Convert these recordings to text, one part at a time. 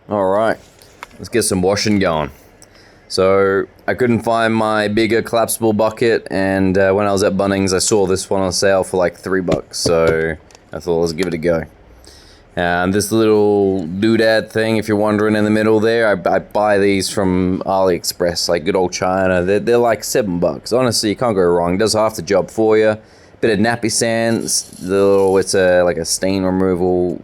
Alright, let's get some washing going. So, I couldn't find my bigger collapsible bucket, and when I was at Bunnings, I saw this one on sale for like $3, so I thought let's give it a go. And this little doodad thing, if you're wondering in the middle there, I buy these from AliExpress, like good old China. They're like $7. Honestly, you can't go wrong. It does half the job for you. Bit of nappy sands, it's like a stain removal,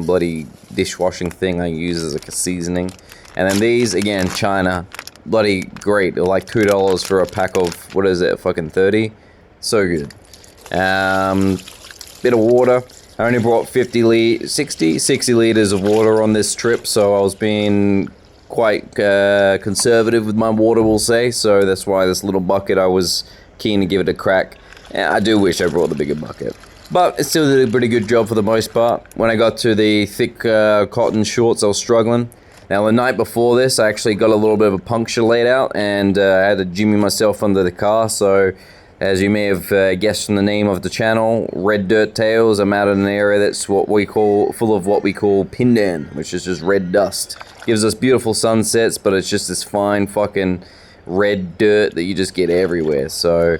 bloody dishwashing thing I use as like a seasoning. And then these, again, China, bloody great. They're like $2 for a pack of, what is it, fucking 30? So good. Bit of water. I only brought 60 liters of water on this trip, so I was being quite conservative with my water, we'll say. So that's why this little bucket, I was keen to give it a crack. I do wish I brought the bigger bucket, but it still did a pretty good job for the most part. When I got to the thick cotton shorts, I was struggling. Now, the night before this, I actually got a little bit of a puncture laid out, and I had to jimmy myself under the car. So, as you may have guessed from the name of the channel, Red Dirt Tales, I'm out in an area that's full of what we call pindan, which is just red dust. Gives us beautiful sunsets, but it's just this fine fucking red dirt that you just get everywhere. So,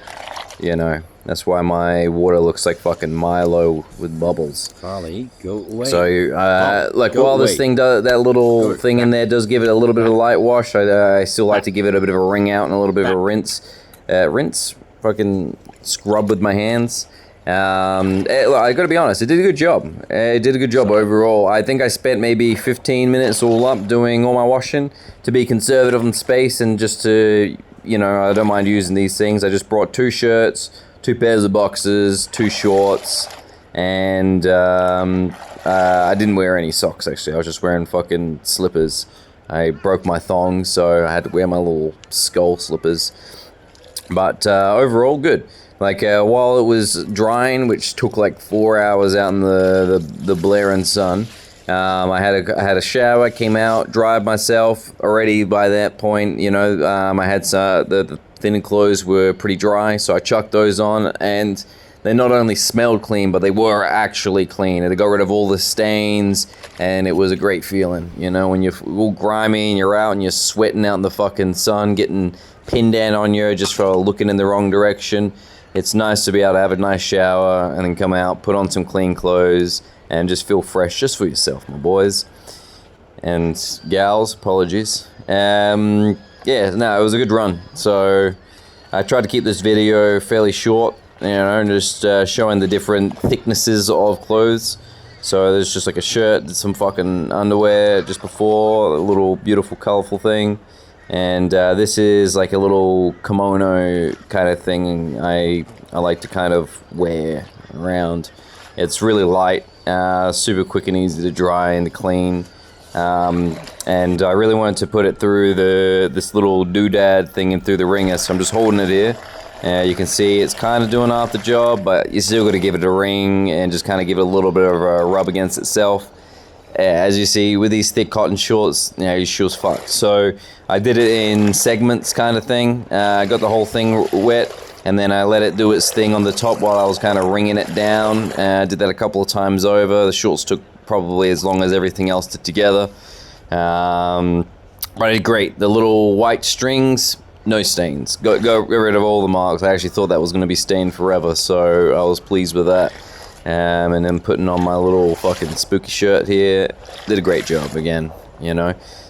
you know, that's why my water looks like fucking Milo with bubbles. Carly, go away. So, while this thing does, that little thing in there does give it a little bit of a light wash, I still like to give it a bit of a wring out and a little bit of a rinse. Fucking scrub with my hands. I gotta be honest, it did a good job. It did a good job overall. I think I spent maybe 15 minutes all up doing all my washing to be conservative on space and just to, I don't mind using these things. I just brought 2 shirts, 2 pairs of boxers, 2 shorts, and I didn't wear any socks actually. I was just wearing fucking slippers. I broke my thongs, so I had to wear my little skull slippers. But overall, good. Like, while it was drying, which took like 4 hours out in the blaring sun, I had a shower, came out, dried myself. Already by that point, I had the thinner clothes were pretty dry, so I chucked those on, and they not only smelled clean, but they were actually clean. They got rid of all the stains, and it was a great feeling. When you're all grimy and you're out and you're sweating out in the fucking sun, getting pinned down on you just for looking in the wrong direction. It's nice to be able to have a nice shower and then come out, put on some clean clothes, and just feel fresh just for yourself, my boys. And gals, apologies. It was a good run. So I tried to keep this video fairly short, just showing the different thicknesses of clothes. So there's just like a shirt, some fucking underwear just before, a little beautiful colorful thing. And this is like a little kimono kind of thing I like to kind of wear around. It's really light, super quick and easy to dry and to clean. And I really wanted to put it through this little doodad thing and through the wringer, so I'm just holding it here. You can see it's kind of doing half the job, but you still got to give it a ring and just kind of give it a little bit of a rub against itself. As you see, with these thick cotton shorts, your shoes fucked. So I did it in segments kind of thing. I got the whole thing wet, and then I let it do its thing on the top while I was kind of wringing it down. I did that a couple of times over. The shorts took probably as long as everything else did together. But I did great. The little white strings, no stains. Got rid of all the marks. I actually thought that was going to be stained forever, so I was pleased with that. And then putting on my little fucking spooky shirt here, did a great job again,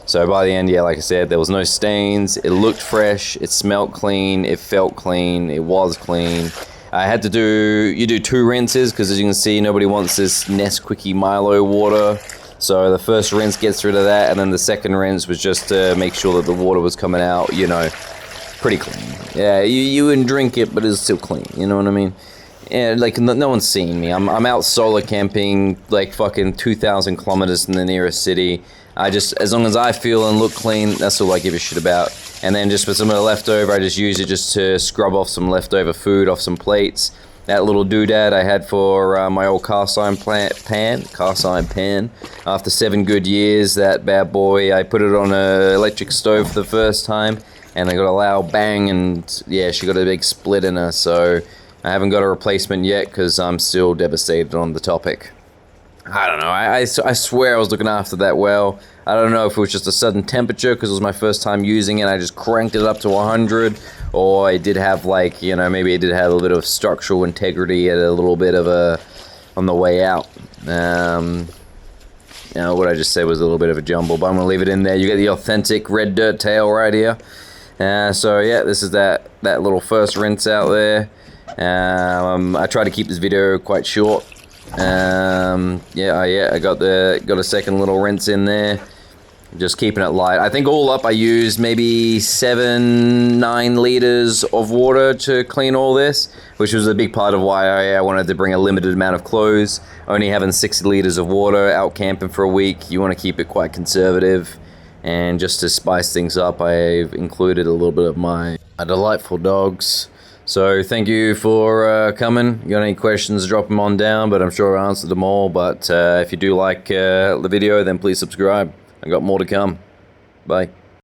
So by the end, like I said, there was no stains. It looked fresh. It smelled clean. It felt clean. It was clean. I had to do 2 rinses because, as you can see, nobody wants this Nesquickie Milo water. So the first rinse gets rid of that, and then the second rinse was just to make sure that the water was coming out, pretty clean. Yeah, you wouldn't drink it, but it's still clean. You know what I mean? Yeah, like no one's seeing me. I'm out solo camping, like fucking 2,000 kilometers from the nearest city. As long as I feel and look clean, that's all I give a shit about. And then just with some of the leftover, I just use it just to scrub off some leftover food off some plates. That little doodad I had for my old cast iron pan. After 7 good years, that bad boy, I put it on an electric stove for the first time, and I got a loud bang, and yeah, she got a big split in her, so I haven't got a replacement yet because I'm still devastated on the topic. I don't know, I swear I was looking after that well. I don't know if it was just a sudden temperature because it was my first time using it. I just cranked it up to 100, or it did have like, you know, maybe it did have a bit of structural integrity at a little bit of a, on the way out. You know, what I just said was a little bit of a jumble, but I'm going to leave it in there. You get the authentic red dirt tail right here. So yeah, this is that little first rinse out there. I try to keep this video quite short. Yeah, I got a second little rinse in there. Just keeping it light. I think all up I used maybe 7-9 liters of water to clean all this, which was a big part of why I wanted to bring a limited amount of clothes. Only having 60 liters of water out camping for a week, you want to keep it quite conservative. And just to spice things up, I've included a little bit of my delightful dogs. So thank you for coming. You got any questions, drop them on down, but I'm sure I answered them all. But if you do like the video, then please subscribe. I got more to come. Bye.